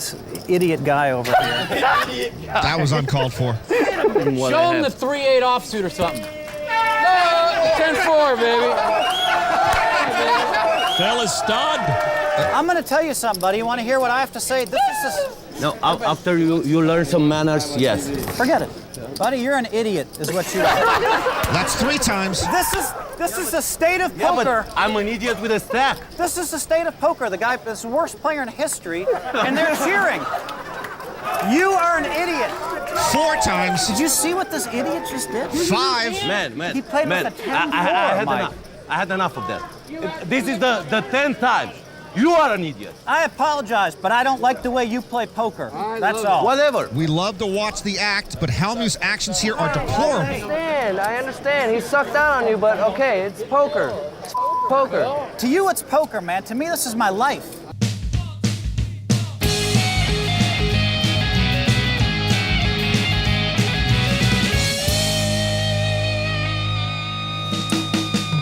this idiot guy over here. That was uncalled for. Show him the 3-8 offsuit or something. No, 10-4, baby. Phil is stunned. I'm going to tell you something, buddy. You want to hear what I have to say? This is No, after you learn some manners, yes. Forget it. Buddy, you're an idiot, is what you are. That's 3 times. This is the state of Yeah, poker. but I'm an idiot with a stack. This is the state of poker. The guy is the worst player in history, and they're cheering. You are an idiot. 4 times. Did you see what this idiot just did? 5. Man. He played man, with a 10-4, I had Mike. enough. I had enough of that. This is the 10th time. You are an idiot. I apologize, but I don't like the way you play poker. That's all. Whatever. We love to watch the act, but Hellmuth's actions here are deplorable. I understand. He sucked out on you, but okay, it's poker. It's poker. To you, it's poker, man. To me, this is my life.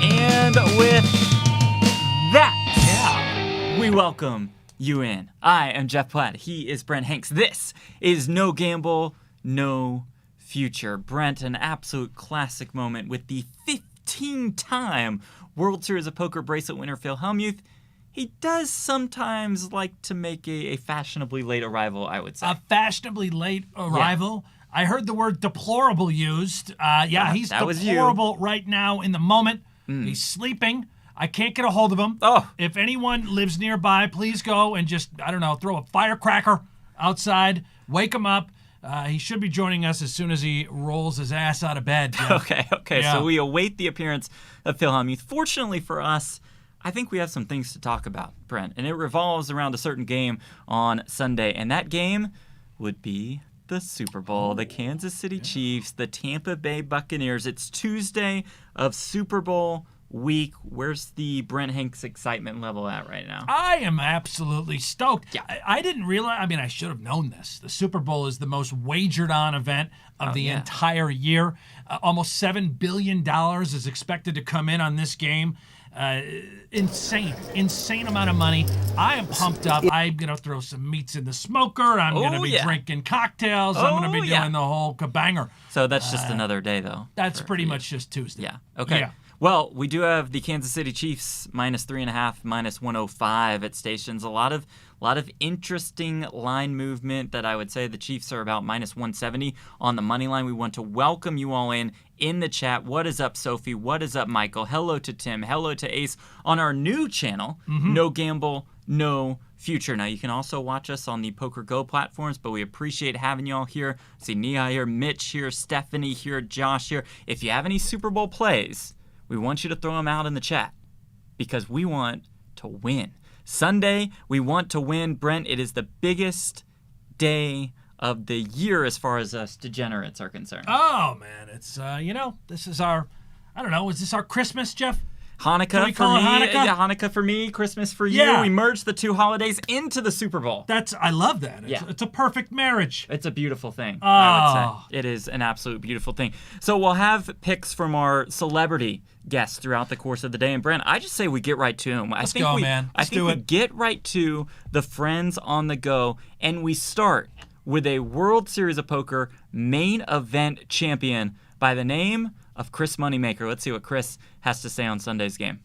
And with that, we welcome you in. I am Jeff Platt. He is Brent Hanks. This is No Gamble, No Future. Brent, an absolute classic moment with the 15-time World Series of Poker bracelet winner Phil Hellmuth. He does sometimes like to make a fashionably late arrival, I would say. A fashionably late arrival. Yeah. I heard the word deplorable used. He's deplorable right now in the moment. He's sleeping. I can't get a hold of him. Oh. If anyone lives nearby, please go and just, throw a firecracker outside, wake him up. He should be joining us as soon as he rolls his ass out of bed. Okay. Yeah. So we await the appearance of Phil Hellmuth. Fortunately for us, I think we have some things to talk about, Brent, and it revolves around a certain game on Sunday, and that game would be the Super Bowl, the Kansas City Chiefs, the Tampa Bay Buccaneers. It's Tuesday of Super Bowl week. Where's the Brent Hanks excitement level at right now? I am absolutely stoked. Yeah. I didn't realize, I should have known this. The Super Bowl is the most wagered on event of the entire year. Almost $7 billion is expected to come in on this game. Insane amount of money. I am pumped up. I'm going to throw some meats in the smoker. I'm going to be drinking cocktails. I'm going to be doing the whole kabanger. So that's just another day, though. That's pretty much just Tuesday. Yeah. Okay. Yeah. Well, we do have the Kansas City Chiefs -3.5, -105 at stations. A lot of interesting line movement that I would say the Chiefs are about -170 on the money line. We want to welcome you all in the chat. What is up, Sophie? What is up, Michael? Hello to Tim. Hello to Ace on our new channel, No Gamble, No Future. Now, you can also watch us on the Poker Go platforms, but we appreciate having you all here. See Nia here, Mitch here, Stephanie here, Josh here. If you have any Super Bowl plays, we want you to throw them out in the chat because we want to win. Sunday, we want to win. Brent, it is the biggest day of the year as far as us degenerates are concerned. Oh, man. It's, this is our, is this our Christmas, Jeff? Hanukkah Can we for call it me. Hanukkah? Yeah, Hanukkah for me, Christmas for you. Yeah. We merged the two holidays into the Super Bowl. I love that. It's a perfect marriage. It's a beautiful thing, I would Oh. say. It is an absolute beautiful thing. So we'll have picks from our celebrity guests throughout the course of the day. And Brent, I just say we get right to them. Let's go, man. I Let's think do we it. get right to the friends on the go, and we start with a World Series of Poker main event champion by the name of Chris Moneymaker. Let's see what Chris has to say on Sunday's game.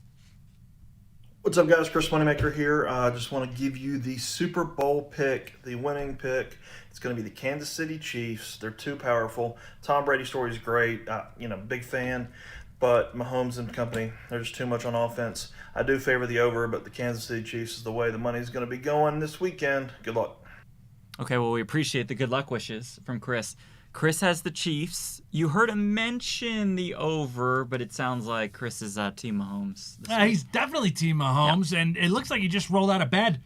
What's up, guys? Chris Moneymaker here. I just want to give you the Super Bowl pick, the winning pick. It's going to be the Kansas City Chiefs. They're too powerful. Tom Brady's story is great. Big fan. But Mahomes and company, they're just too much on offense. I do favor the over, but the Kansas City Chiefs is the way the money's going to be going this weekend. Good luck. Okay, well, we appreciate the good luck wishes from Chris. Chris has the Chiefs. You heard him mention the over, but it sounds like Chris is Team Mahomes. He's definitely Team Mahomes, and it looks like he just rolled out of bed.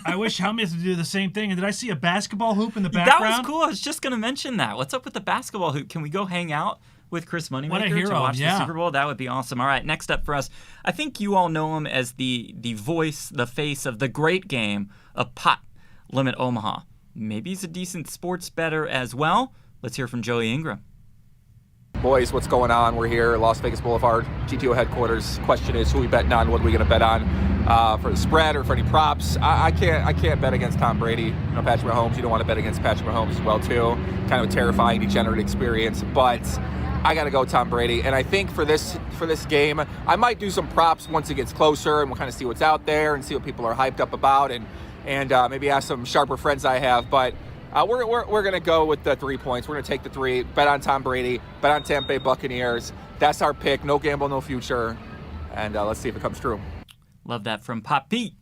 I wish Hellmuth would do the same thing. And did I see a basketball hoop in the background? That was cool. I was just going to mention that. What's up with the basketball hoop? Can we go hang out with Chris Moneymaker What a hero, to watch yeah. the Super Bowl? That would be awesome. All right, next up for us, I think you all know him as the voice, the face of the great game of Pot Limit Omaha. Maybe he's a decent sports bettor as well. Let's hear from Joey Ingram. Boys, what's going on? We're here at Las Vegas Boulevard, GTO headquarters. Question is, who are we betting on? What are we going to bet on? for the spread or for any props. I can't bet against Tom Brady. Patrick Mahomes, you don't want to bet against Patrick Mahomes as well too. Kind of a terrifying, degenerate experience. But I got to go Tom Brady. And I think for this game, I might do some props once it gets closer, and we'll kind of see what's out there and see what people are hyped up about, and maybe ask some sharper friends I have. But we're going to go with the 3 points. We're going to take the 3, bet on Tom Brady, bet on Tampa Bay Buccaneers. That's our pick. No gamble, no future. And let's see if it comes true. Love that from Pop Pete.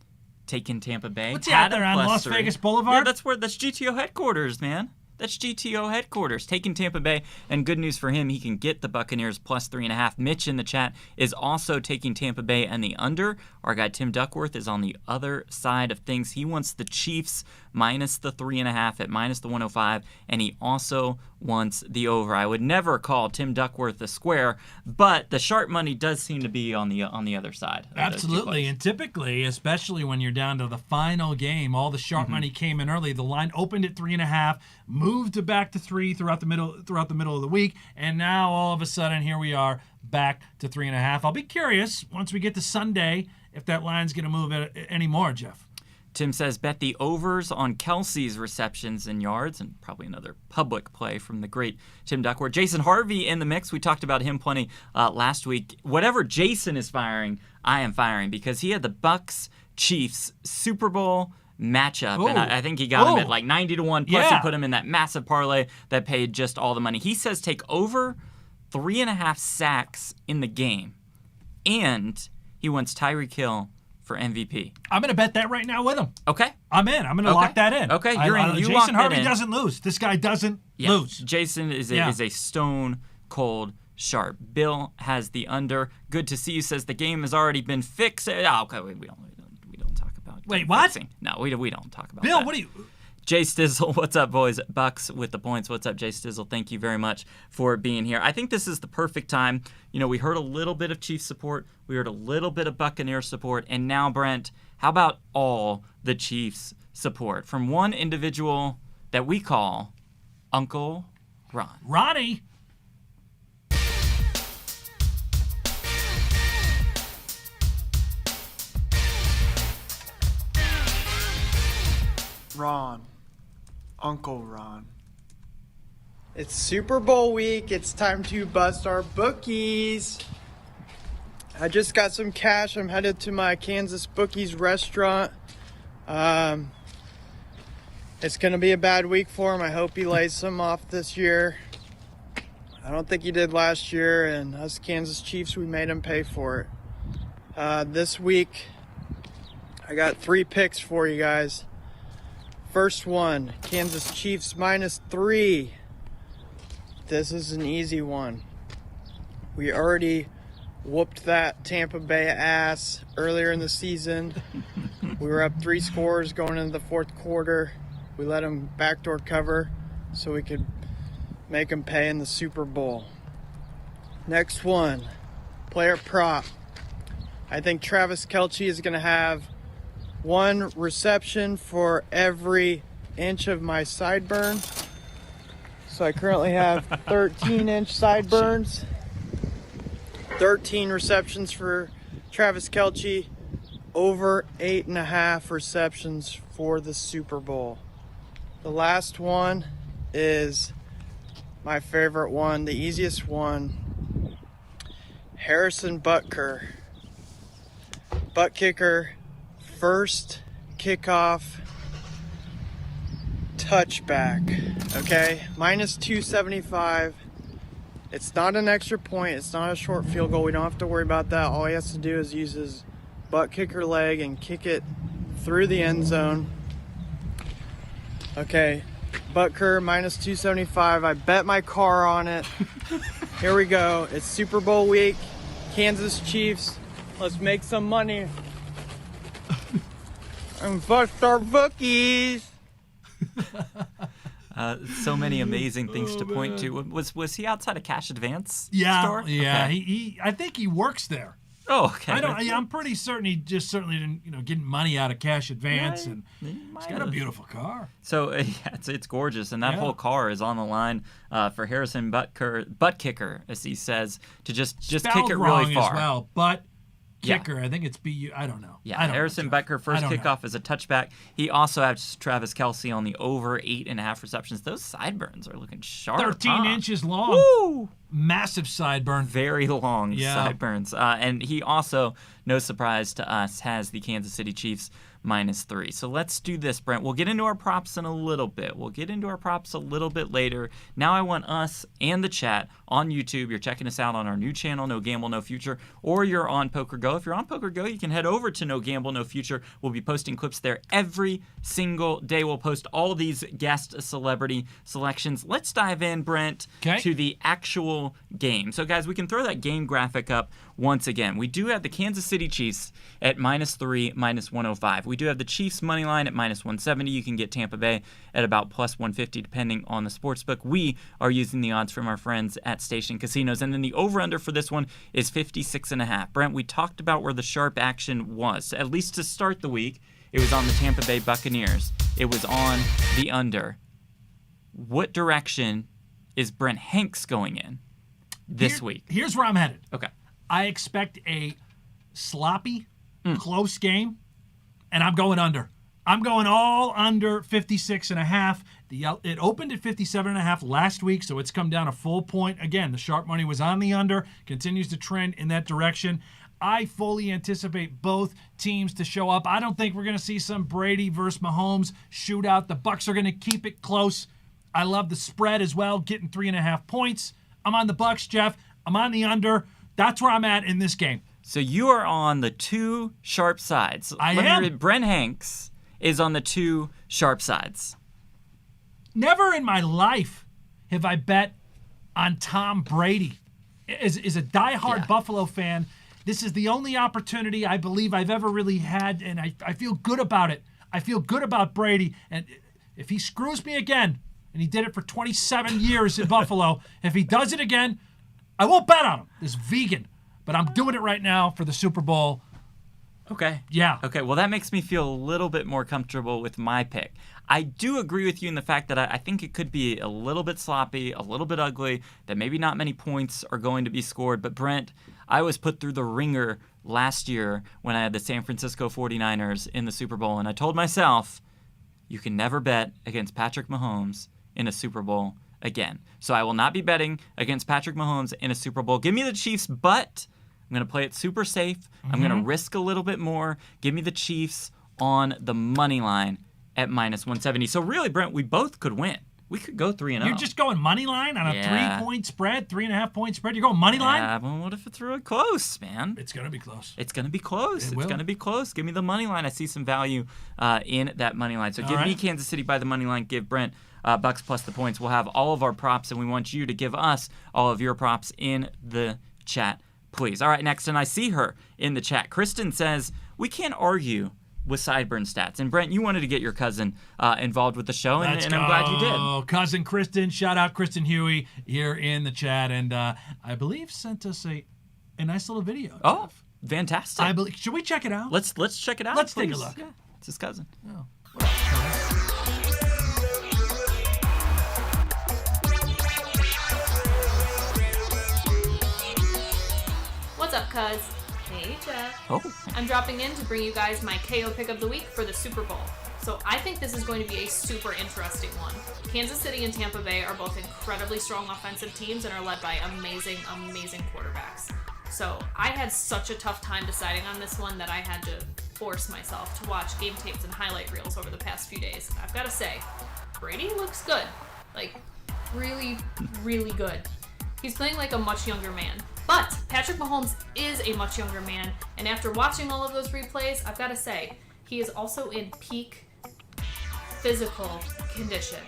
Taking Tampa Bay. What's out there on Las Vegas Boulevard? Yeah, that's GTO headquarters, man. That's GTO headquarters. Taking Tampa Bay, and good news for him, he can get the Buccaneers plus 3.5. Mitch in the chat is also taking Tampa Bay and the under. Our guy Tim Duckworth is on the other side of things. He wants the Chiefs minus the 3.5 at minus the 105, and he also wants the over. I would never call Tim Duckworth a square, but the sharp money does seem to be on the other side. Absolutely, and typically, especially when you're down to the final game, all the sharp money came in early. The line opened at 3.5, moved to back to 3 throughout the middle of the week, and now all of a sudden here we are back to 3.5. I'll be curious once we get to Sunday if that line's going to move anymore, Jeff. Tim says, bet the overs on Kelsey's receptions and yards, and probably another public play from the great Tim Duckworth. Jason Harvey in the mix. We talked about him plenty last week. Whatever Jason is firing, I am firing, because he had the Bucs-Chiefs Super Bowl matchup, and I think he got him at like 90-1, plus he put him in that massive parlay that paid just all the money. He says take over 3.5 sacks in the game, and he wants Tyreek Hill for MVP. I'm going to bet that right now with him. Okay. I'm in. I'm going to lock that in. Okay, you're in. You Jason Harvey doesn't lose. This guy doesn't lose. Jason is a stone cold sharp. Bill has the under. Good to see you, says the game has already been fixed. Oh, okay, we don't talk about Wait, what? Fixing. No, we don't talk about Bill, that. what are you... Jay Stizzle, what's up, boys? Bucks with the points. What's up, Jay Stizzle? Thank you very much for being here. I think this is the perfect time. We heard a little bit of Chiefs support. We heard a little bit of Buccaneer support. And now, Brent, how about all the Chiefs support from one individual that we call Uncle Ron? Ronnie? Ron. Uncle Ron. It's Super Bowl week. It's time to bust our bookies. I just got some cash. I'm headed to my Kansas Bookies restaurant. It's going to be a bad week for him. I hope he lays some off this year. I don't think he did last year, and us Kansas Chiefs, we made him pay for it. This week, I got 3 picks for you guys. First one, Kansas Chiefs -3. This is an easy one. We already whooped that Tampa Bay ass earlier in the season. We were up 3 scores going into the fourth quarter. We let them backdoor cover so we could make them pay in the Super Bowl. Next one, player prop. I think Travis Kelce is going to have 1 reception for every inch of my sideburn. So I currently have 13-inch sideburns. 13 receptions for Travis Kelce. Over 8.5 receptions for the Super Bowl. The last one is my favorite one, the easiest one. Harrison Butker. Butt kicker. First kickoff touchback, okay? -275. It's not an extra point. It's not a short field goal. We don't have to worry about that. All he has to do is use his butt kicker leg and kick it through the end zone. Okay, Butker -275. I bet my car on it. Here we go. It's Super Bowl week. Kansas Chiefs. Let's make some money. And bust our bookies. So many amazing things to point to. Was he outside a cash advance store? Yeah. Okay. He I think he works there. Oh, okay. I'm pretty certain he just certainly didn't, getting money out of cash advance, and he's got a beautiful car. So it's gorgeous, and that whole car is on the line for Harrison butt kicker, as he says, to just kick it really far. As well, but kicker. I think it's BU. I don't know. Yeah, I don't Harrison know, Becker, first I don't kickoff as a touchback. He also has Travis Kelce on the over 8.5 receptions. Those sideburns are looking sharp. 13 inches long. Woo! Massive sideburn. Very long Yeah. sideburns. And he also, no surprise to us, has the Kansas City Chiefs -3. So let's do this, Brent. We'll get into our props in a little bit. We'll get into our props a little bit later. Now I want us and the chat on YouTube. You're checking us out on our new channel, No Gamble, No Future, or you're on Poker Go. If you're on Poker Go, you can head over to No Gamble, No Future. We'll be posting clips there every single day. We'll post all these guest celebrity selections. Let's dive in, Brent, to the actual game. So, guys, we can throw that game graphic up once again. We do have the Kansas City Chiefs at -3, -105. We do have the Chiefs money line at -170. You can get Tampa Bay at about +150 depending on the sportsbook. We are using the odds from our friends at Station Casinos. And then the over-under for this one is 56.5. Brent, we talked about where the sharp action was. At least to start the week, it was on the Tampa Bay Buccaneers. It was on the under. What direction is Brent Hanks going in this week? Here's where I'm headed. Okay. I expect a sloppy, close game, and I'm going under. I'm going all under 56.5. It opened at 57.5 last week, so it's come down a full point. Again, the sharp money was on the under, continues to trend in that direction. I fully anticipate both teams to show up. I don't think we're going to see some Brady versus Mahomes shootout. The Bucs are going to keep it close. I love the spread as well, getting 3.5 points. I'm on the Bucs, Jeff. I'm on the under. That's where I'm at in this game. So you are on the two sharp sides. I am. Brent Hanks is on the two sharp sides. Never in my life have I bet on Tom Brady. As a diehard Buffalo fan, this is the only opportunity I believe I've ever really had, and I feel good about it. I feel good about Brady. And if he screws me again, and he did it for 27 years in Buffalo, if he does it again, I won't bet on him. It's vegan. But I'm doing it right now for the Super Bowl. Okay. Yeah. Okay, well, that makes me feel a little bit more comfortable with my pick. I do agree with you in the fact that I think it could be a little bit sloppy, a little bit ugly, that maybe not many points are going to be scored. But, Brent, I was put through the ringer last year when I had the San Francisco 49ers in the Super Bowl, and I told myself, you can never bet against Patrick Mahomes in a Super Bowl again. So I will not be betting against Patrick Mahomes in a Super Bowl. Give me the Chiefs, but I'm going to play it super safe. I'm going to risk a little bit more. Give me the Chiefs on the money line at -170. So really, Brent, we both could win. We could go 3-0. You're just going money line on a 3-point spread, 3.5-point spread. You're going money line? Yeah, well, what if it's really close, man? It's going to be close. It's going to be close. It's going to be close. Give me the money line. I see some value in that money line. So give me Kansas City by the money line. Give Brent Bucks plus the points. We'll have all of our props, and we want you to give us all of your props in the chat, please. All right, next, and I see her in the chat. Kristen says, we can't argue with sideburn stats. And Brent, you wanted to get your cousin involved with the show, and I'm glad you did. Oh, cousin Kristen. Shout out Kristen Huey here in the chat. And I believe sent us a nice little video. Oh, fantastic. Should we check it out? Let's check it out. Let's please. take a look. Yeah, it's his cousin. Oh. What's up, cuz? Hey, Jeff. Oh. I'm dropping in to bring you guys my KO pick of the week for the Super Bowl. So I think this is going to be a super interesting one. Kansas City and Tampa Bay are both incredibly strong offensive teams and are led by amazing, amazing quarterbacks. So I had such a tough time deciding on this one that I had to force myself to watch game tapes and highlight reels over the past few days. I've got to say, Brady looks good. Like, really, really good. He's playing like a much younger man. But Patrick Mahomes is a much younger man, and after watching all of those replays, I've got to say, he is also in peak physical condition.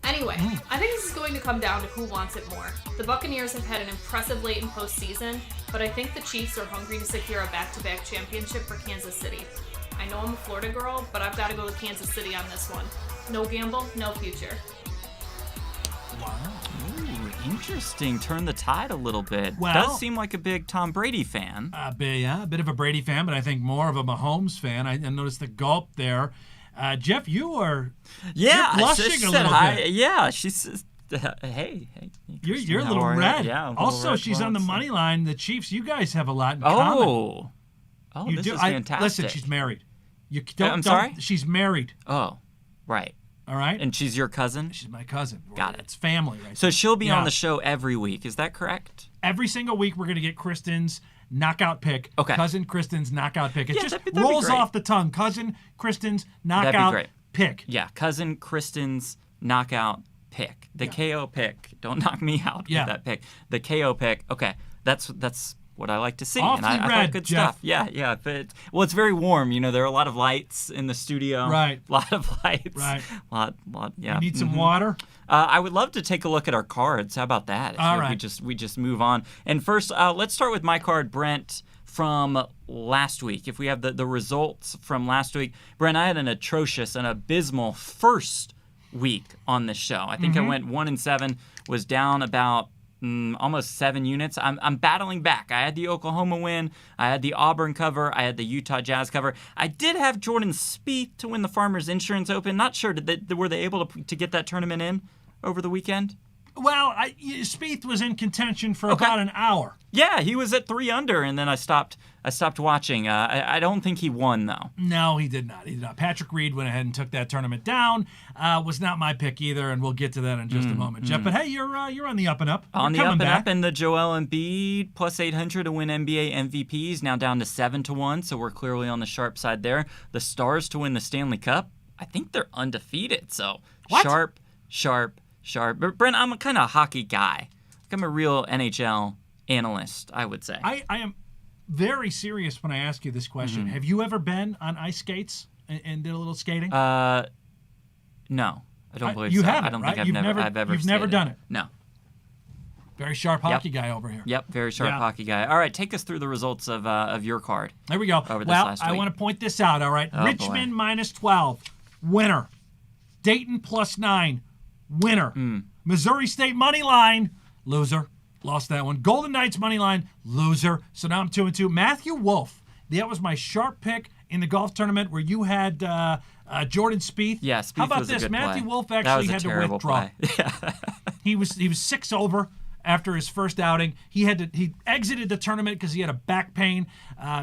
Anyway, I think this is going to come down to who wants it more. The Buccaneers have had an impressive late in postseason, but I think the Chiefs are hungry to secure a back-to-back championship for Kansas City. I know I'm a Florida girl, but I've got to go with Kansas City on this one. No gamble, no future. Wow. Ooh, interesting. Turn the tide a little bit. Well, does seem like a big Tom Brady fan. A bit of a Brady fan, but I think more of a Mahomes fan. I noticed the gulp there. Jeff, you are you're blushing a little bit. Yeah, she's Hey. You're a how little are you? red. Yeah. I'm a little Also, red. she's Well, on the it's- money line. The Chiefs, you guys have a lot in common. Oh, You this do. is fantastic. Listen, she's married. You don't. I'm sorry? She's married. Oh, right. All right. And she's your cousin? She's my cousin. Got it. It's family, right? So she'll be Yeah. on the show every week. Is that correct? Every single week, we're going to get Kristen's knockout pick. Okay. Cousin Kristen's knockout pick. It Yeah, just that'd be rolls great. off the tongue. Cousin Kristen's That'd be knockout great. pick. Yeah, cousin Kristen's knockout pick. The KO pick. Don't knock me out Yeah. with that pick. The KO pick. Okay, that's what I like to see. Awfully and I red, thought good Jeff. stuff. Yeah. But it's very warm. There are a lot of lights in the studio. Right. A lot of lights. Right. Lot. Yeah. You need some Mhm. water? I would love to take a look at our cards. How about that? If All we right. just move on. And first, let's start with my card, Brent, from last week. If we have the results from last week, Brent, I had an atrocious and abysmal first week on this show. I think I went 1-7, was down about almost 7 units. I'm battling back. I had the Oklahoma win. I had the Auburn cover. I had the Utah Jazz cover. I did have Jordan Spieth to win the Farmers Insurance Open. Not sure, were they able to get that tournament in over the weekend? Well, Spieth was in contention for about an hour. Yeah, he was at 3 under, and then I stopped watching. I don't think he won, though. No, he did not. Patrick Reed went ahead and took that tournament down. Was not my pick either, and we'll get to that in just a moment, Jeff. But hey, you're on the up and up. On You're the up coming and back. up, and the Joel Embiid plus 800 to win NBA MVP is now down to 7-1, so we're clearly on the sharp side there. The Stars to win the Stanley Cup, I think they're undefeated, so What? sharp. But Brent, I'm a kind of a hockey guy. I'm a real NHL analyst, I would say. I am very serious when I ask you this question. Have you ever been on ice skates and did a little skating? No, I don't believe you so. haven't, I don't right? think I've You've never You've never skated. done it. No. Very sharp hockey guy over here. Yep, very sharp Yeah. hockey guy. All right, take us through the results of your card. There we go. Over this Well, last I week. want to point this out, all right? Oh, Richmond boy. minus 12, winner. Dayton plus 9, winner. Hmm. Missouri State money line, loser. Lost that one. Golden Knights money line, loser. So now I'm 2-2. Matthew Wolff, that was my sharp pick in the golf tournament where you had Jordan Spieth. Yeah, Spieth How about was a this? good Matthew play. Wolff That was actually a had to terrible withdraw. play. He was 6 over after his first outing. He exited the tournament because he had a back pain.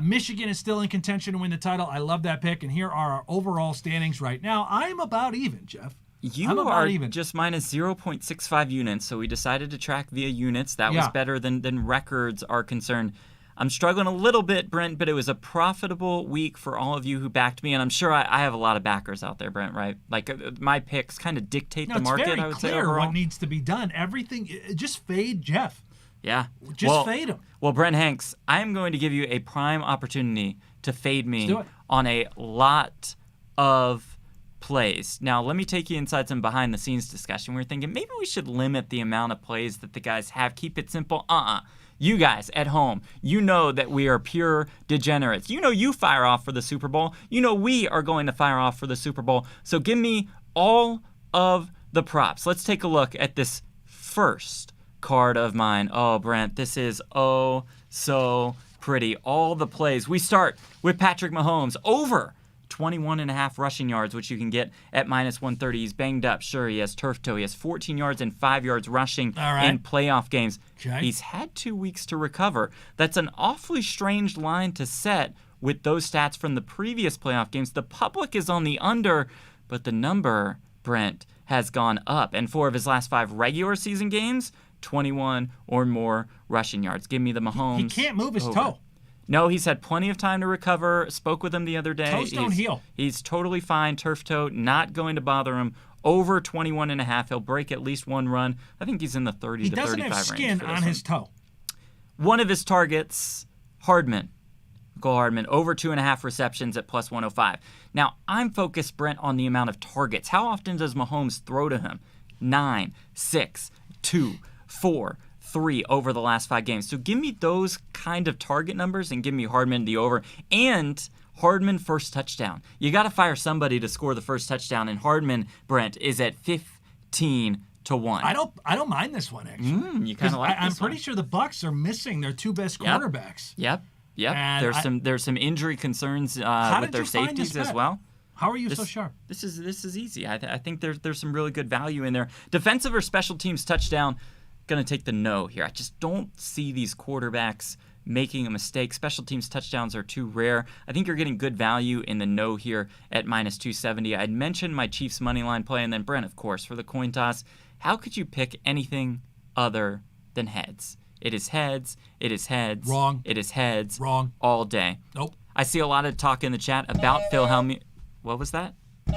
Michigan is still in contention to win the title. I love that pick, and here are our overall standings right now. I'm about even, Jeff. I'm You about are even. just minus 0.65 units, so we decided to track via units. That was Yeah. better than records are concerned. I'm struggling a little bit, Brent, but it was a profitable week for all of you who backed me, and I'm sure I have a lot of backers out there, Brent, right? Like my picks kind of dictate No, the it's market, very I would say, clear overall. what needs to be done. Everything, just fade Jeff. Yeah. Just fade him. Well, Brent Hanks, I am going to give you a prime opportunity to fade me Let's do it. on a lot of plays. Now, let me take you inside some behind-the-scenes discussion. We're thinking maybe we should limit the amount of plays that the guys have. Keep it simple. You guys at home, you know that we are pure degenerates. You know you fire off for the Super Bowl. You know we are going to fire off for the Super Bowl. So give me all of the props. Let's take a look at this first card of mine. Oh, Brent, this is so pretty. All the plays. We start with Patrick Mahomes over 21.5 rushing yards, which you can get at minus 130. He's banged up. Sure, he has turf toe. He has 14 yards and 5 yards rushing All right. in playoff games. Okay. He's had 2 weeks to recover. That's an awfully strange line to set with those stats from the previous playoff games. The public is on the under, but the number, Brent, has gone up. And 4 of his last 5 regular season games, 21 or more rushing yards. Give me the Mahomes. He can't move his over. toe. No, he's had plenty of time to recover. Spoke with him the other day. Toes don't heal. He's totally fine. Turf toe, not going to bother him. Over 21.5. He'll break at least one run. I think he's in the 30 He to doesn't 35 have range. skin for this on his one. toe. One of his targets, Hardman. Cole Hardman, over 2.5 receptions at plus 105. Now, I'm focused, Brent, on the amount of targets. How often does Mahomes throw to him? 9, 6, 2, 4, 3 over the last 5 games. So give me those kind of target numbers and give me Hardman the over. And Hardman first touchdown. You got to fire somebody to score the first touchdown. And Hardman, Brent, is at 15-1. I don't mind this one, actually. You kind of like I'm this pretty one. sure the Bucs are missing their 2 best Yep. cornerbacks. Yep. And There's some injury concerns with did their you find this safeties as bet? well. How are you so sharp? This is easy. I think there's some really good value in there. Defensive or special teams touchdown, going to take the no here. I just don't see these quarterbacks making a mistake. Special teams touchdowns are too rare. I think you're getting good value in the no here at -270. I'd mentioned my Chiefs money line play, and then Brent, of course, for the coin toss. How could you pick anything other than heads? It is heads. It is heads. Wrong. It is heads. Wrong. All day. Nope. I see a lot of talk in the chat about Phil Hellmuth. What was that? A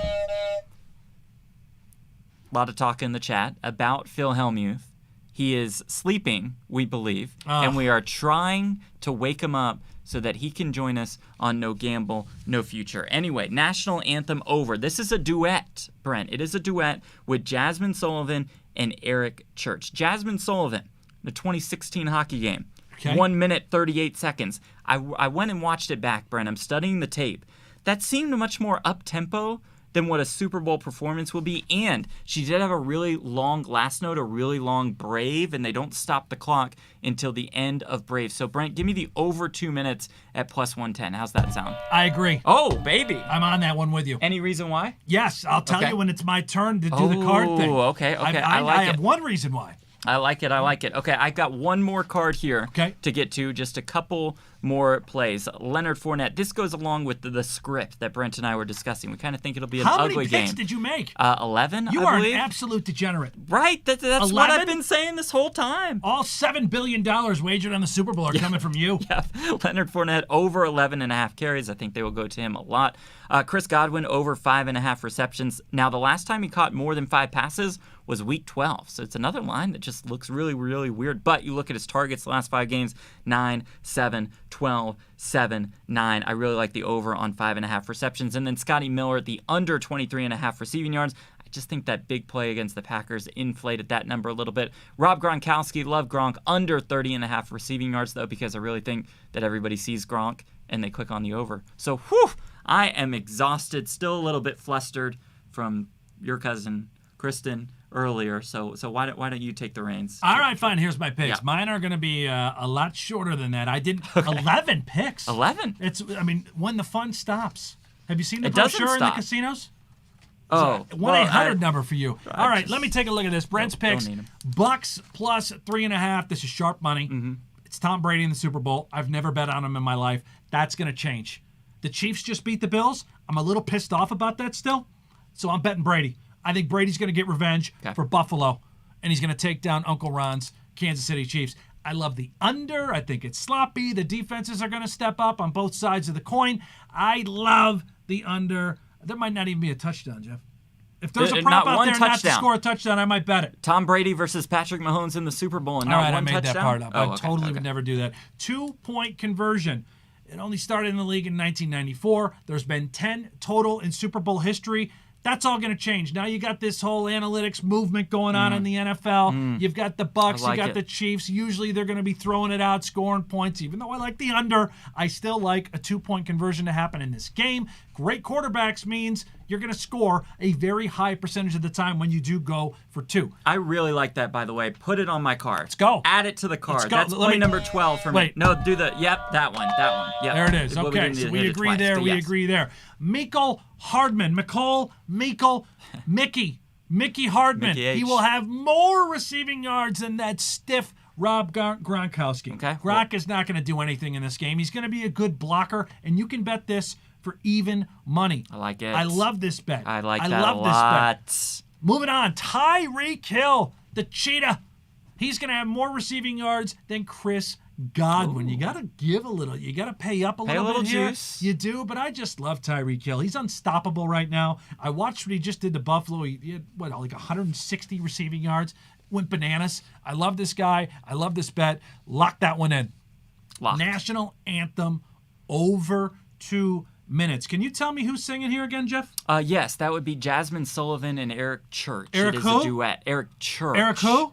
lot of talk in the chat about Phil Hellmuth. He is sleeping, we believe, and we are trying to wake him up so that he can join us on No Gamble, No Future. Anyway, National Anthem over. This is a duet, Brent. It is a duet with Jasmine Sullivan and Eric Church. Jasmine Sullivan, the 2016 hockey game. Okay. 1 minute, 38 seconds. I went and watched it back, Brent. I'm studying the tape. That seemed much more up-tempo than what a Super Bowl performance will be. And she did have a really long last note, a really long Brave, and they don't stop the clock until the end of Brave. So, Brent, give me the over 2 minutes at +110. How's that sound? I agree. Oh, baby. I'm on that one with you. Any reason why? Yes, I'll tell you when it's my turn to do the card thing. Oh, okay. I have one reason why. I like it. Okay, I got one more card here to get to. Just a couple more plays. Leonard Fournette. This goes along with the script that Brent and I were discussing. We kind of think it'll be an ugly game. How many picks did you make? 11, You I are believe. an absolute degenerate. Right. That's 11? What I've been saying this whole time. All $7 billion wagered on the Super Bowl are coming from you. Yeah. Leonard Fournette over 11.5 carries. I think they will go to him a lot. Chris Godwin over 5.5 receptions. Now, the last time he caught more than 5 passes was week 12. So it's another line that just looks really, really weird. But you look at his targets the last 5 games, 9, 7, 12, 7, 9. I really like the over on 5.5 receptions. And then Scotty Miller at the under 23.5 receiving yards. I just think that big play against the Packers inflated that number a little bit. Rob Gronkowski, love Gronk, under 30.5 receiving yards, though, because I really think that everybody sees Gronk and they click on the over. So, whew, I am exhausted, still a little bit flustered from your cousin, Kristen, earlier. So why don't you take the reins? All right, fine. Here's my picks. Yeah. Mine are going to be a lot shorter than that. I did 11 picks. 11? When the fun stops. Have you seen the It doesn't brochure in the stop. casinos? Oh, 1-800 number for you. All right, let me take a look at this. Brent's Don't picks. need 'em. Bucks plus 3.5. This is sharp money. It's Tom Brady in the Super Bowl. I've never bet on him in my life. That's going to change. The Chiefs just beat the Bills. I'm a little pissed off about that still. So I'm betting Brady. I think Brady's going to get revenge for Buffalo, and he's going to take down Uncle Ron's Kansas City Chiefs. I love the under. I think it's sloppy. The defenses are going to step up on both sides of the coin. I love the under. There might not even be a touchdown, Jeff. If there's a prop out there not to score a touchdown, I might bet it. Tom Brady versus Patrick Mahomes in the Super Bowl and All not right, one I made touchdown? that part up. Oh, I totally would never do that. 2-point conversion. It only started in the league in 1994. There's been 10 total in Super Bowl history. That's all going to change. Now you got this whole analytics movement going on in the NFL. You've got the Bucks, you got the Chiefs. Usually they're going to be throwing it out, scoring points. Even though I like the under, I still like a 2-point conversion to happen in this game. Great quarterbacks means you're going to score a very high percentage of the time when you do go for 2. I really like that, by the way. Put it on my card. Let's go. Add it to the card. Let's go. That's play number 12 for me. Wait. No, do the, that one. Yep. There it is. Well, Okay, didn't so hit we it agree twice, there. but We yes. agree there. Michael Hardman. Mickey Hardman. Mickey H. He will have more receiving yards than that stiff Rob Gronkowski. Okay. Gronk is not going to do anything in this game. He's going to be a good blocker, and you can bet this for even money. I like it. I love this bet. I like that love a this lot. bet. Moving on, Tyreek Hill, the cheetah. He's going to have more receiving yards than Chris Godwin. You got to give a little. You got to pay up a little bit here. Juice. You do, but I just love Tyreek Hill. He's unstoppable right now. I watched what he just did to Buffalo. He had, like 160 receiving yards. Went bananas. I love this guy. I love this bet. Lock that one in. Locked. National Anthem over 2 minutes. Can you tell me who's singing here again, Jeff? Yes, that would be Jasmine Sullivan and Eric Church. Eric it is who? a duet. Eric Church. Eric who?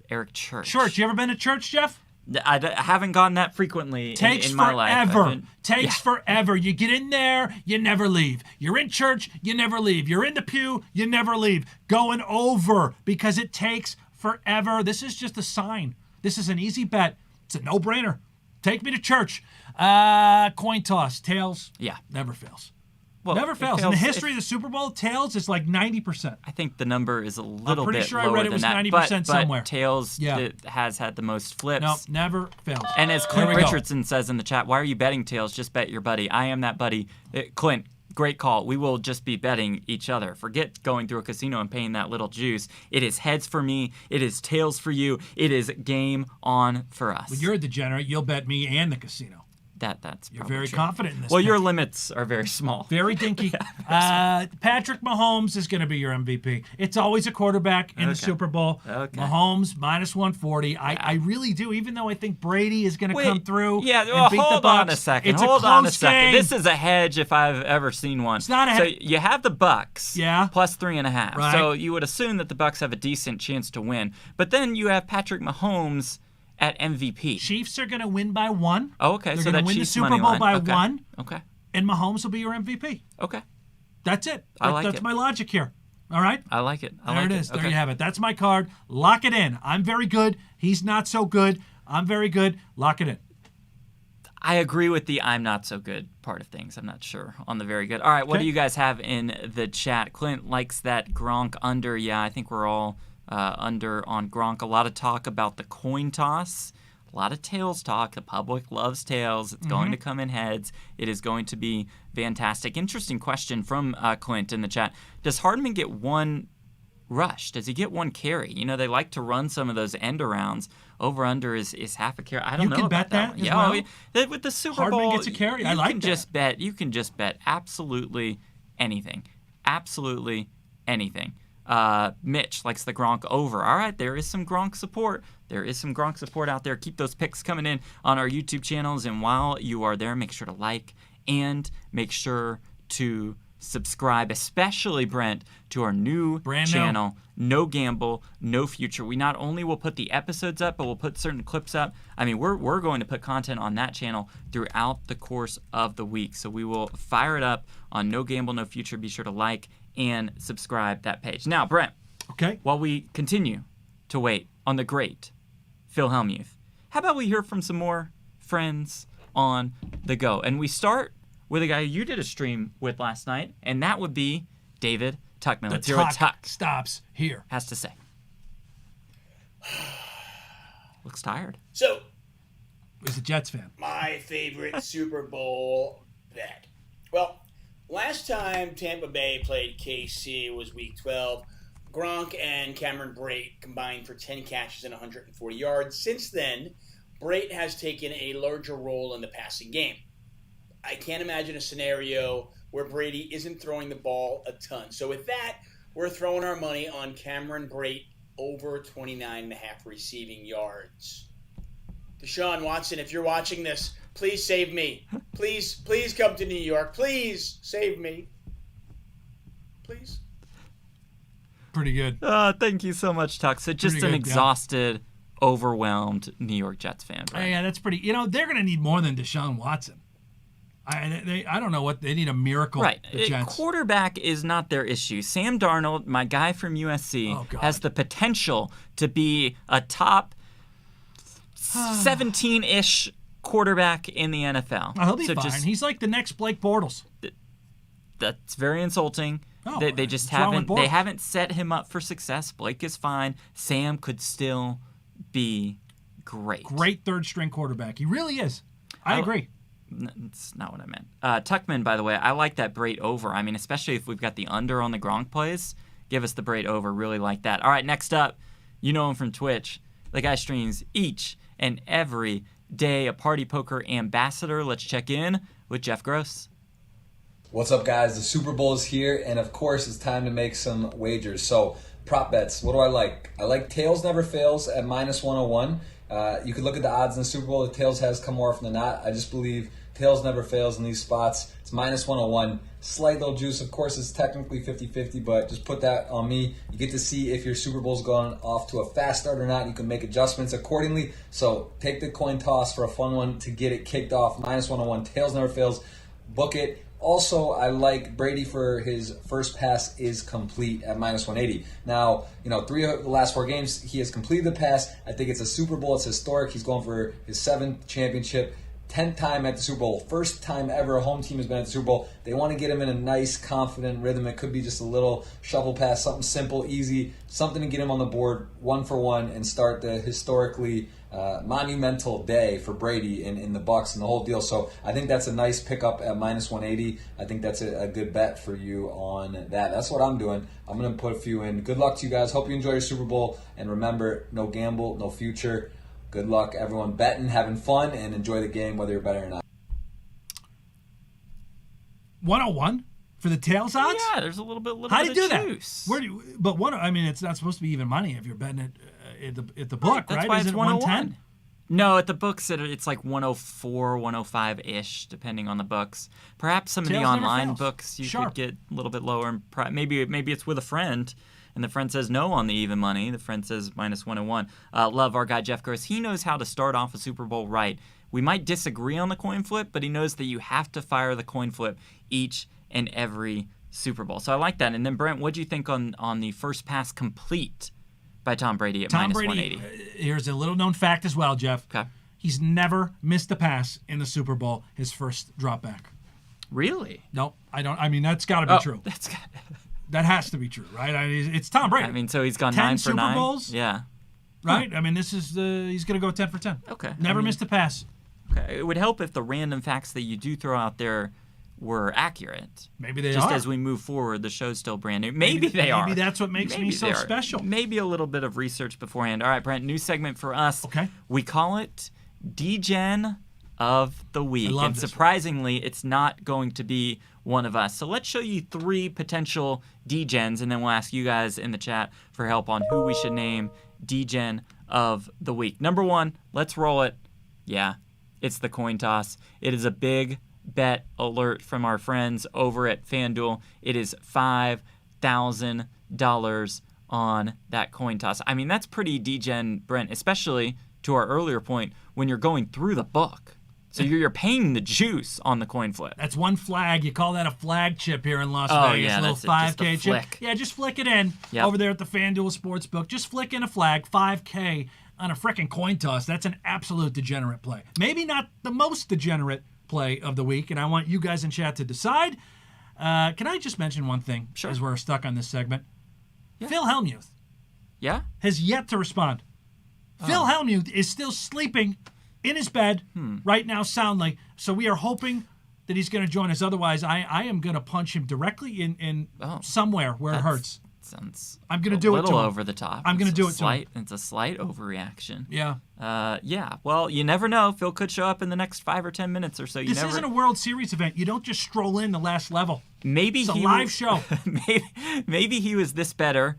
Eric Church. Church. You ever been to church, Jeff? I haven't gone that frequently Takes in my life. forever. Takes forever. You get in there, you never leave. You're in church, you never leave. You're in the pew, you never leave. Going over because it takes forever. This is just a sign. This is an easy bet. It's a no-brainer. Take me to church. Coin toss. Tails. Yeah. Never fails. Well, Never it fails. In the fails. history of the Super Bowl, tails is like 90%. I think the number is a little pretty bit sure I lower read it than was that. 90% somewhere. But tails Yeah. has had the most flips. No, never fails. And as There Clint we go. Richardson says in the chat, why are you betting tails? Just bet your buddy. I am that buddy. Clint, great call. We will just be betting each other. Forget going through a casino and paying that little juice. It is heads for me. It is tails for you. It is game on for us. When you're a degenerate, you'll bet me and the casino. That's You're probably very true. confident in this. Well, pick. your limits are very small. Very dinky. Patrick Mahomes is going to be your MVP. It's always a quarterback in the Super Bowl. Okay. Mahomes minus 140. I really do, even though I think Brady is going to come through. Yeah, and well, beat the hold Bucs. on a second. It's Hold a on a close second. game. This is a hedge if I've ever seen one. It's not a So hedge. you have the Bucks. Yeah. Plus 3.5. Right. So you would assume that the Bucks have a decent chance to win. But then you have Patrick Mahomes at MVP. Chiefs are going to win by 1. Oh, okay. They're So going that to win Chiefs the Super money Bowl line. by Okay. 1. Okay. And Mahomes will be your MVP. Okay. That's it. I like That's it. my logic here. All right? I like it. There it is. There you have it. That's my card. Lock it in. I'm very good. He's not so good. I'm very good. Lock it in. I agree with the I'm not so good part of things. I'm not sure on the very good. All right, what Okay. do you guys have in the chat? Clint likes that Gronk under. Yeah, I think we're all under on Gronk. A lot of talk about the coin toss. A lot of tails talk. The public loves tails. It's going to come in heads. It is going to be fantastic. Interesting question from Clint in the chat. Does Hardman get one rush? Does he get one carry? You know, they like to run some of those end arounds. Over under is half a carry. I don't You know can about bet that one. as Yeah, well? oh, yeah. With the Super Hardman Bowl, gets a carry. I you like can that. just bet. You can just bet absolutely anything. Absolutely anything. Mitch likes the Gronk over. All right, there is some Gronk support. There is some Gronk support out there. Keep those picks coming in on our YouTube channels. And while you are there, make sure to like and make sure to subscribe, especially Brent, to our new Brand new. channel, No Gamble, No Future. We not only will put the episodes up, but we'll put certain clips up. I mean, we're going to put content on that channel throughout the course of the week. So we will fire it up on No Gamble, No Future. Be sure to like and subscribe that page. Now, Brent, Okay. while we continue to wait on the great Phil Hellmuth, how about we hear from some more friends on the go? And we start with a guy you did a stream with last night, and that would be David Tuckman. Let's hear what Tuck stops here. has to say. Looks tired. So, He's a Jets fan. my favorite Super Bowl bet. Well, last time Tampa Bay played KC was Week 12. Gronk and Cameron Brate combined for 10 catches and 140 yards. Since then, Brate has taken a larger role in the passing game. I can't imagine a scenario where Brady isn't throwing the ball a ton. So with that, we're throwing our money on Cameron Brate over 29.5 receiving yards. Deshaun Watson, if you're watching this, please save me. Please come to New York. Please save me. Please. Pretty good. Thank you so much, Tuck. So just Pretty an good, yeah. exhausted, overwhelmed New York Jets fan. Right? Yeah, that's pretty. You know, they're going to need more than Deshaun Watson. I don't know what they need. A miracle. Right. The Jets. Quarterback is not their issue. Sam Darnold, my guy from USC, has the potential to be a top 17-ish quarterback in the NFL. Oh, he'll be So fine. just- He's like the next Blake Bortles. That's very insulting. Oh, They just what's wrong with haven't. They Bortles? haven't set him up for success. Blake is fine. Sam could still be great. Great third string quarterback. He really is. I agree. That's not what I meant. Tuckman, by the way, I like that Brate over. I mean, especially if we've got the under on the Gronk plays, give us the Brate over. Really like that. All right, next up, you know him from Twitch. The guy streams each and every day, a Party Poker ambassador. Let's check in with Jeff Gross. What's up, guys? The Super Bowl is here, and of course, it's time to make some wagers. So, prop bets. What do I like? I like tails never fails at minus 101. You could look at the odds in the Super Bowl. The tails has come more often than not. I just believe tails never fails in these spots. It's minus 101. Slight little juice. Of course, it's technically 50-50, but just put that on me. You get to see if your Super Bowl's going off to a fast start or not. You can make adjustments accordingly. So take the coin toss for a fun one to get it kicked off. Minus 101. Tails never fails. Book it. Also, I like Brady for his first pass is complete at minus 180. Now, 3 of the last 4 games, he has completed the pass. I think it's a Super Bowl. It's historic. He's going for his 7th championship. 10th time at the Super Bowl. First time ever a home team has been at the Super Bowl. They want to get him in a nice, confident rhythm. It could be just a little shovel pass, something simple, easy, something to get him on the board 1-for-1 and start the historically monumental day for Brady in the Bucs and the whole deal. So I think that's a nice pickup at -180. I think that's a good bet for you on that. That's what I'm doing. I'm going to put a few in. Good luck to you guys. Hope you enjoy your Super Bowl. And remember, no gamble, no future. Good luck, everyone, betting, having fun, and enjoy the game, whether you're betting or not. 101 for the tails odds? Yeah, there's a little bit How do you do of that? juice. Where do you, but I mean, it's not supposed to be even money if you're betting it at the book, That's right? why Is it's it 110? No, at the books it's like 104, 105-ish, depending on the books. Perhaps some of the Tails never online fails. books you Sharp. could get a little bit lower. And maybe it's with a friend, and the friend says no on the even money. The friend says -101. Love our guy Jeff Gross. He knows how to start off a Super Bowl right. We might disagree on the coin flip, but he knows that you have to fire the coin flip each and every Super Bowl. So I like that. And then Brent, what do you think on the first pass complete by Tom Brady at -180? Here's a little known fact as well, Jeff. Okay. He's never missed a pass in the Super Bowl, his first drop back. Really? No, I don't. I mean, that's got to be true. That's that has to be true, right? I mean, it's Tom Brady. I mean, so he's gone 10 9 for Super 9. Bowls? Yeah. Right? I mean, this is he's going to go 10 for 10. Okay. Never missed a pass. Okay. It would help if the random facts that you do throw out there were accurate. Maybe they Just are. as we move forward, the show's still brand new. Maybe they are. Maybe that's what makes me so they are. special. Maybe a little bit of research beforehand. All right, Brent, new segment for us. Okay. We call it D-Gen of the Week. I love And this surprisingly, it's not going to be one of us. So let's show you 3 potential D-Gens, and then we'll ask you guys in the chat for help on who we should name D-Gen of the Week. Number 1, let's roll it. Yeah, it's the coin toss. It is a big bet alert from our friends over at FanDuel. It is $5,000 on that coin toss. I mean, that's pretty D-Gen, Brent, especially to our earlier point when you're going through the book. So you're paying the juice on the coin flip. That's one flag. You call that a flag chip here in Las Oh, Vegas. yeah, a little that's it, just a 5K chip. flick. Yeah, just flick it in Yep. over there at the FanDuel Sportsbook. Just flick in a flag, 5K on a frickin' coin toss. That's an absolute degenerate play. Maybe not the most degenerate play of the week, and I want you guys in chat to decide. Can I just mention one thing as we're stuck on this segment? Phil Hellmuth has yet to respond. Phil Hellmuth is still sleeping in his bed right now soundly, so we are hoping that he's going to join us. Otherwise, I am going to punch him directly in somewhere where it hurts. I'm going to do it to him. A little over the top. I'm going to do it to him. It's a slight overreaction. Yeah. Yeah. Well, you never know. Phil could show up in the next 5 or 10 minutes or so. This isn't a World Series event. You don't just stroll in the last level. Maybe it's a live show. Maybe he was this better,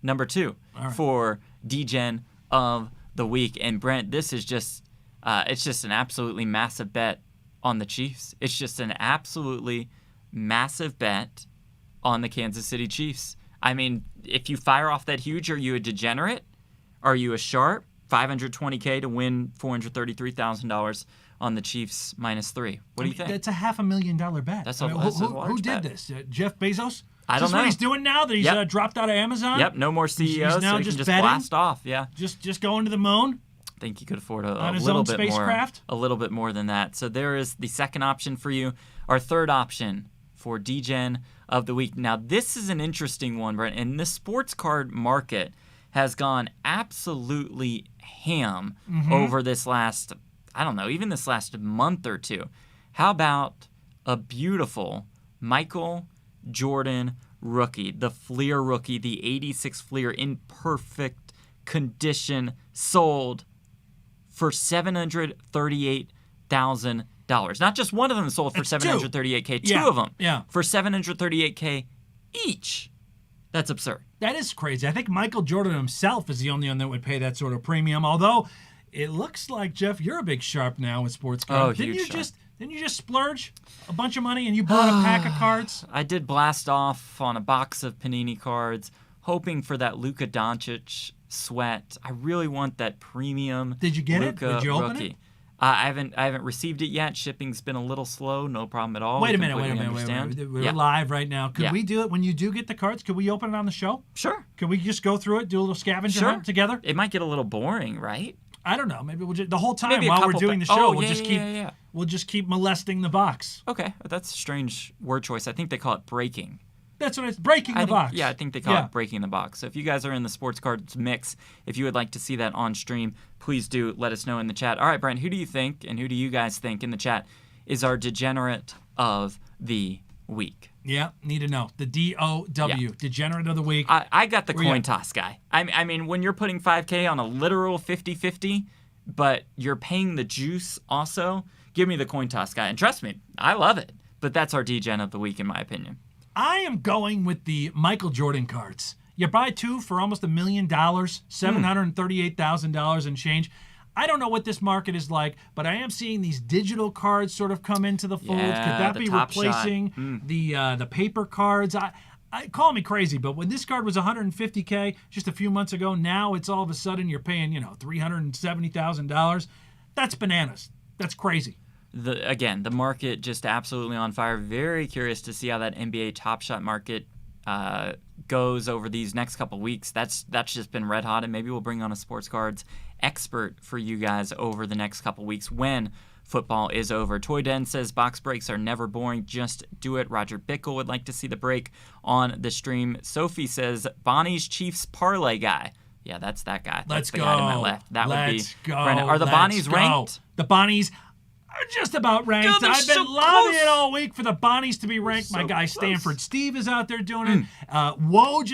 number 2, for D-Gen of the week. And Brent, this is just it's just an absolutely massive bet on the Chiefs. It's just an absolutely massive bet on the Kansas City Chiefs. I mean, if you fire off that huge, are you a degenerate? Are you a sharp? $520K to win $433,000 on the Chiefs -3. What do you think? That's a $500,000 bet. That's who did this? Jeff Bezos? I don't Is this know. what he's doing now that he's dropped out of Amazon? Yep, no more CEOs, He's now so he just can just betting? blast off. Yeah, just going to the moon. I think he could afford On a his little own bit spacecraft? more, a little bit more than that. So there is the second option for you. Our third option for D-Gen of the week. Now this is an interesting one, Brent. And the sports card market has gone absolutely ham over this last, I don't know, even this last month or two. How about a beautiful Michael Jordan rookie, the Fleer rookie, the 86 Fleer in perfect condition, sold for $738,000. Not just one of them sold for $738K, two of them for $738K each. That's absurd. That is crazy. I think Michael Jordan himself is the only one that would pay that sort of premium. Although it looks like, Jeff, you're a big sharp now with sports cards. Didn't you just splurge a bunch of money and you bought a pack of cards? I did blast off on a box of Panini cards, hoping for that Luka Doncic sweat. I really want that premium. Did you get Luka it? Did you open rookie. it? I haven't received it yet. Shipping's been a little slow. No problem at all. Wait a I minute. completely understand. We're live right now. Could we do it when you do get the cards? Could we open it on the show? Sure. Can we just go through it, do a little scavenger hunt together? It might get a little boring, right? I don't know. Maybe we'll just, the whole time Maybe a while we're couple doing the pa- show, Oh, we'll yeah, just yeah, keep we'll just keep molesting the box. Okay, that's a strange word choice. I think they call it breaking. That's what it's breaking the box. Yeah, I think they call it breaking the box. So if you guys are in the sports cards mix, if you would like to see that on stream, please do let us know in the chat. All right, Brent, who do you think, and who do you guys think in the chat is our degenerate of the week? Yeah, need to know. The DOW, degenerate of the week. I got the Where you coin at? toss guy. I mean, when you're putting 5K on a literal 50-50, but you're paying the juice also, give me the coin toss guy. And trust me, I love it. But that's our degen of the week, in my opinion. I am going with the Michael Jordan cards. You buy 2 for almost $1 million, $738,000 and change. I don't know what this market is like, but I am seeing these digital cards sort of come into the fold. Yeah, Could that the be Top replacing Shot. the paper cards? I call me crazy, but when this card was $150K just a few months ago, now it's all of a sudden you're paying, $370,000. That's bananas. That's crazy. Again, the market just absolutely on fire. Very curious to see how that NBA Top Shot market goes over these next couple weeks. That's just been red hot, and maybe we'll bring on a sports cards expert for you guys over the next couple weeks when football is over. Toy Den says box breaks are never boring. Just do it. Roger Bickle would like to see the break on the stream. Sophie says Bonnie's Chiefs parlay guy. Yeah, that's that guy. Let's That's the go. guy to my left. That would be Let's go. Brendan. Are the Let's Bonnies go. ranked? The Bonnies are just about ranked. Dude, they're I've been so lobbying close. all week for the Bonnies to be ranked. My guy Stanford Steve is out there doing it. Woj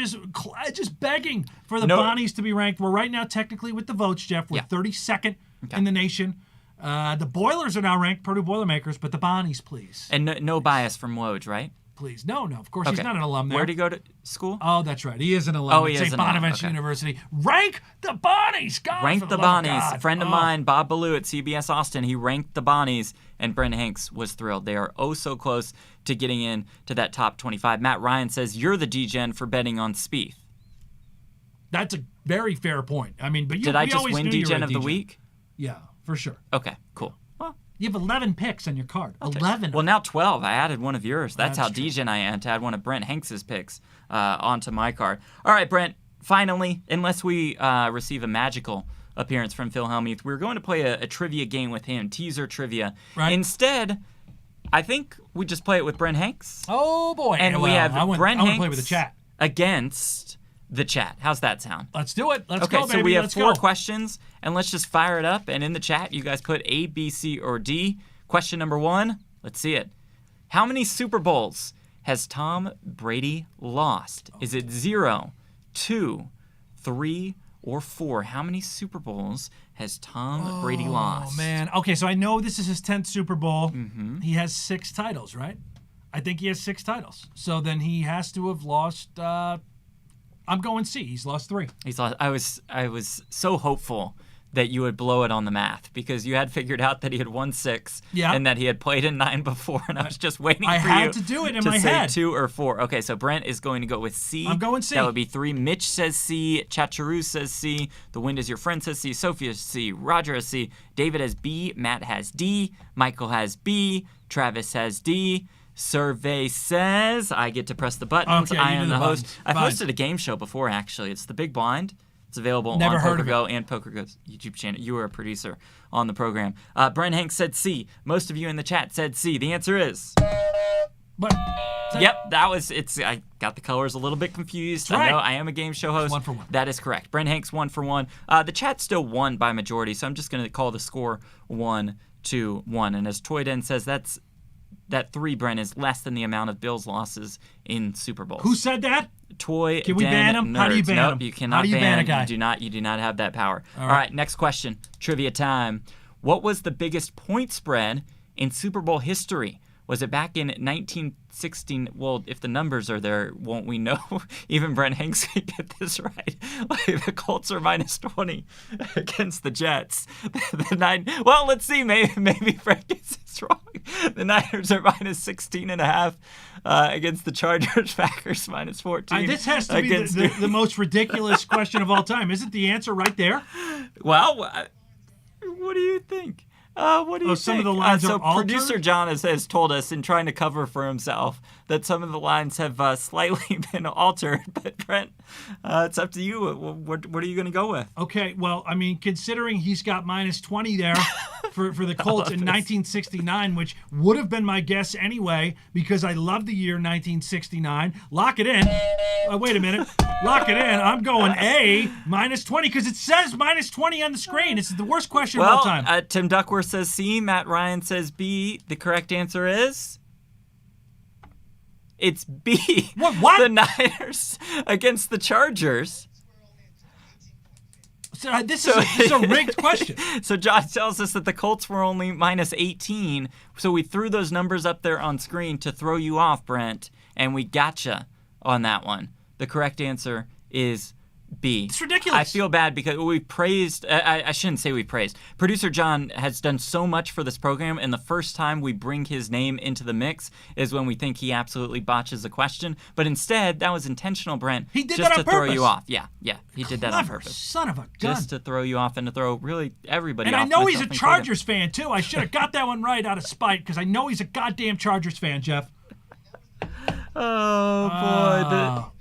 just begging for the Bonnies to be ranked. We're right now technically with the votes, Jeff. We're 32nd in the nation. The Boilers are now ranked, Purdue Boilermakers, but the Bonnies, please. And no bias from Woj, right? Please. No, of course. He's not an alum there. Where'd he go to school? Oh, that's right. He is an alum Oh, he at is St. an alum. Bonaventure Okay. University. Rank the Bonnies. God, Ranked for the love of Bonnies. God. A friend of mine, Bob Ballou at CBS Austin, he ranked the Bonnies, and Brent Hanks was thrilled. They are oh so close to getting in to that top 25. Matt Ryan says, you're the degen for betting on Spieth. That's a very fair point. I mean, but Did I we just always win knew you were degen a of the week? Yeah, for sure. Okay, cool. You have 11 picks on your card. 11. Well, now 12. I added one of yours. That's how true. degen I am to add one of Brent Hanks's picks onto my card. All right, Brent, finally, unless we receive a magical appearance from Phil Hellmuth, we're going to play a trivia game with him, teaser trivia. Right. Instead, I think we just play it with Brent Hanks. Oh, boy. And we have Brent I Hanks play with the chat. against the chat. How's that sound? Let's do it. Let's okay, go, baby. so we have Let's 4 go. questions, and let's just fire it up. And in the chat, you guys put A, B, C, or D. Question number 1, let's see it. How many Super Bowls has Tom Brady lost? Is it 0, 2, 3, or 4? How many Super Bowls has Tom Brady lost? Oh, man. Okay, so I know this is his 10th Super Bowl. Mm-hmm. He has 6 titles, right? I think he has 6 titles. So then he has to have lost, I'm going C. He's lost 3. He's lost. I was so hopeful that you would blow it on the math because you had figured out that he had won 6 and that he had played in 9 before, and I was just waiting for you I had to do it in to my say head. 2 or 4. Okay, so Brent is going to go with C. I'm going C. That would be 3. Mitch says C. Chacharu says C. The Wind is Your Friend says C. Sophia has C. Roger has C. David has B. Matt has D. Michael has B. Travis has D. Survey says I get to press the buttons. Okay, I you do am the the host. buttons. I've Fine. hosted a game show before, actually. It's The Big Blind. It's available Never on heard of PokerGo and PokerGo's YouTube channel. You were a producer on the program. Brent Hanks said C. Most of you in the chat said C. The answer is... But Yep, that was it's. I got the colors a little bit confused. That's I know right. I am a game show host. 1 for 1. That is correct. Brent Hanks 1 for 1. The chat still won by majority, so I'm just going to call the score 1-1. And as Toyden says, that 3, Brent, is less than the amount of Bills' losses in Super Bowls. who said that? Toy Can we ban him? Nerds. How do you ban nope, him? you cannot How do you ban a guy? You do not have that power. All All right, next question. Trivia time. What was the biggest point spread in Super Bowl history? Was it back in 1916? Well, if the numbers are there, won't we know? Even Brent Hanks can get this right. Like the Colts are minus 20 against the Jets. Well, let's see. Maybe Frank gets this wrong. The Niners are minus 16.5 against the Chargers. Packers minus 14. This has to be the most ridiculous question of all time. Isn't the answer right there? Well, what do you think? What do you think? Some of the lines so are altered? Producer John has told us in trying to cover for himself that some of the lines have slightly been altered. But Brent, it's up to you. What are you going to go with? Okay, well, I mean, considering he's got minus 20 there for the Colts in 1969, which would have been my guess anyway, because I love the year 1969. Lock it in. Wait a minute. Lock it in. I'm going A, minus 20, because it says minus 20 on the screen. This is the worst question of all time. Tim Duckworth says C. Matt Ryan says B. The correct answer is... It's B. What? The Niners against the Chargers. So this is a rigged question. So John tells us that the Colts were only minus 18. So we threw those numbers up there on screen to throw you off, Brent, and we gotcha on that one. The correct answer is B. It's ridiculous. I feel bad because we praised, I shouldn't say we praised. Producer John has done so much for this program, and the first time we bring his name into the mix is when we think he absolutely botches a question. But instead, that was intentional, Brent. He did just that on to throw purpose. you off. Yeah, he did that on purpose. Son of a gun. Just to throw you off and to throw really everybody and off. I know he's a myself included. Chargers fan, too. I should have got that one right out of spite, because I know he's a goddamn Chargers fan, Jeff. Oh, boy.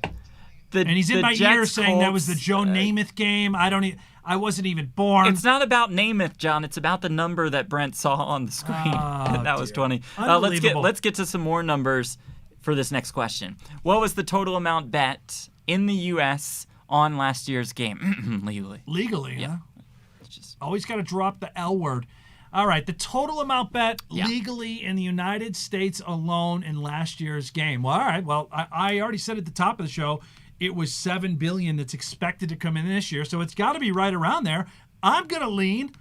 And he's in my ear saying that was the Joe Namath game. I wasn't even born. It's not about Namath, John. It's about the number that Brent saw on the screen. That was 20. Let's get to some more numbers for this next question. What was the total amount bet in the U.S. on last year's game? Legally, yeah. Always got to drop the L word. All right, the total amount bet legally in the United States alone in last year's game. Well, all right. Well, I already said at the top of the show, it was $7 billion that's expected to come in this year, so it's got to be right around there. I'm going to lean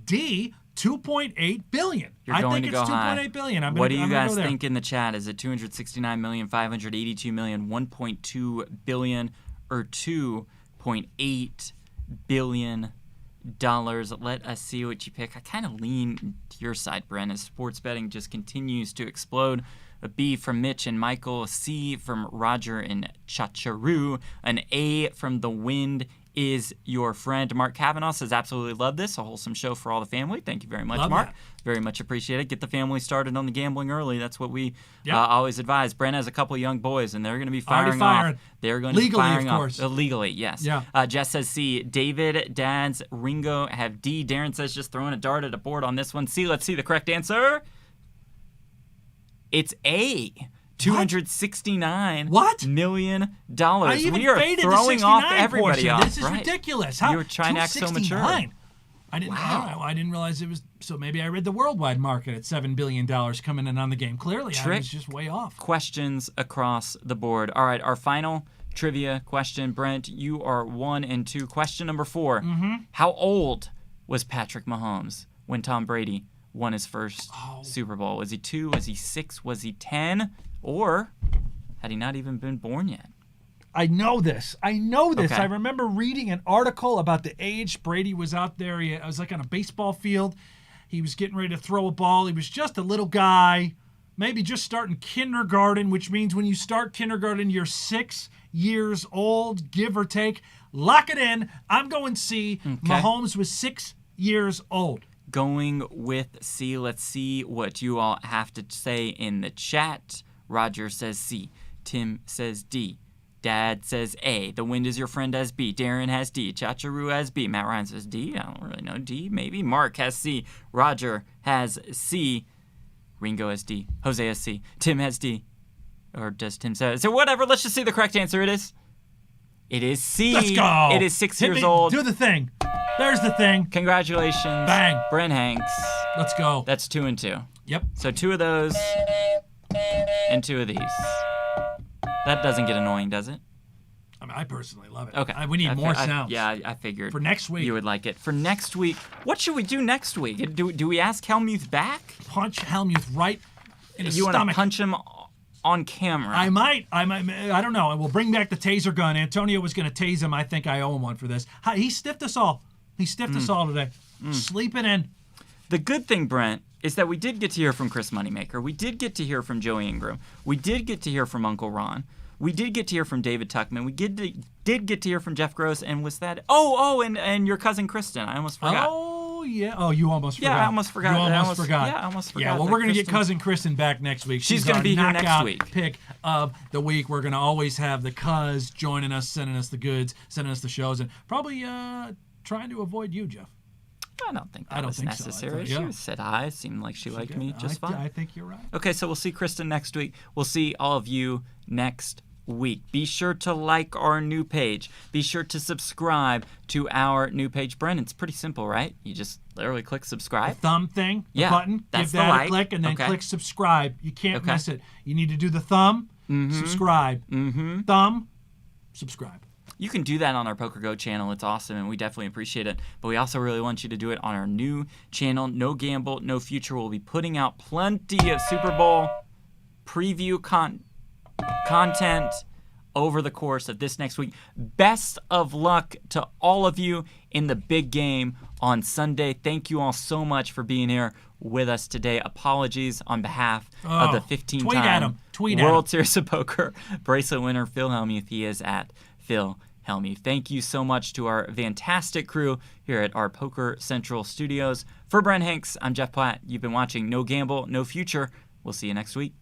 D, $2.8 billion. You're going think to it's go high. $2.8 billion. What do you guys think in the chat? Is it 269 million, 582 million, 1.2 billion, or 2.8 billion dollars? Let us see what you pick. I kind of lean to your side, Brent, as sports betting just continues to explode. A B from Mitch and Michael, a C from Roger and Chacharu, an A from The Wind is your friend. Mark Kavanaugh says, absolutely love this. A wholesome show for all the family. Thank you very much, Love Mark. that. Very much appreciate it. Get the family started on the gambling early. That's what we always advise. Brent has a couple young boys, and they're going to be firing off. They're going to be firing off. Legally, of course. Legally, yes. Yeah. Jess says C. David, Dads, Ringo have D. Darren says, just throwing a dart at a board on this one. C. Let's see the correct answer. It's A. $269 million. I even We are faded throwing the off 69 everybody portion. off. This is right. ridiculous. How? You were trying to act so mature. 269. I didn't realize it was. So maybe I read the worldwide market at $7 billion coming in on the game. Clearly, I was just way off. Questions across the board. All right, our final trivia question. Brent, you are 1 and 2. Question number 4. How old was Patrick Mahomes when Tom Brady won his first Super Bowl? Was he 2? Was he 6? Was he 10? Or had he not even been born yet? I know this. Okay. I remember reading an article about the age Brady was out there. I was like on a baseball field. He was getting ready to throw a ball. He was just a little guy, maybe just starting kindergarten, which means when you start kindergarten, you're 6 years old, give or take. Lock it in. I'm going C. Okay. Mahomes was 6 years old. Going with C. Let's see what you all have to say in the chat. Roger says C. Tim says D. Dad says A. The Wind is your friend has B. Darren has D. Chacharu has B. Matt Ryan says D. I don't really know. D, maybe. Mark has C. Roger has C. Ringo has D. Jose has C. Tim has D. Or does Tim say? So whatever. Let's just see the correct answer. It is C. Let's go. It is 6 Hit years me. old. Do the thing. There's the thing. Congratulations. Bang. Brent Hanks. Let's go. That's 2 and 2. Yep. So 2 of those and 2 of these. That doesn't get annoying, does it? I mean, I personally love it. Okay. We need more sounds. I figured. For next week. You would like it. For next week, what should we do next week? Do we ask Hellmuth back? Punch Hellmuth right in the You stomach. want to punch him on camera? I might. I don't know. We'll bring back the taser gun. Antonio was going to tase him. I think I owe him one for this. He stiffed us all. He stiffed us all today. Sleeping in. The good thing, Brent, is that we did get to hear from Chris Moneymaker. We did get to hear from Joey Ingram. We did get to hear from Uncle Ron. We did get to hear from David Tuckman. We did get to hear from Jeff Gross. And was that... and your cousin Kristen. I almost forgot. Oh, yeah. Oh, you almost forgot. Yeah, I almost forgot. You I almost forgot. Yeah, I almost forgot. Yeah, well, we're going to get Cousin Kristen back next week. She's going to be here next knockout week. Pick of the week. We're going to always have the cuz joining us, sending us the goods, sending us the shows, and probably trying to avoid you, Jeff. I don't think that I don't was think so. necessary. Yeah. She said hi. Seemed like she liked me just fine. I think you're right. Okay, so we'll see Kristen next week. We'll see all of you next week. Be sure to like our new page. Be sure to subscribe to our new page. Brent, it's pretty simple, right? You just literally click subscribe. The thumb thing, the Yeah, button, that's give the that like. a click, and then Okay. click subscribe. You can't Okay. miss it. You need to do the thumb, subscribe. Thumb, subscribe. You can do that on our Poker Go channel. It's awesome, and we definitely appreciate it. But we also really want you to do it on our new channel, No Gamble, No Future. We'll be putting out plenty of Super Bowl preview content over the course of this next week. Best of luck to all of you in the big game on Sunday. Thank you all so much for being here with us today. Apologies on behalf of the 15-time World Series of Poker bracelet winner, Phil Hellmuth. He is at Phil Hellmuth. Thank you so much to our fantastic crew here at our Poker Central studios. For Brent Hanks, I'm Jeff Platt. You've been watching No Gamble, No Future. We'll see you next week.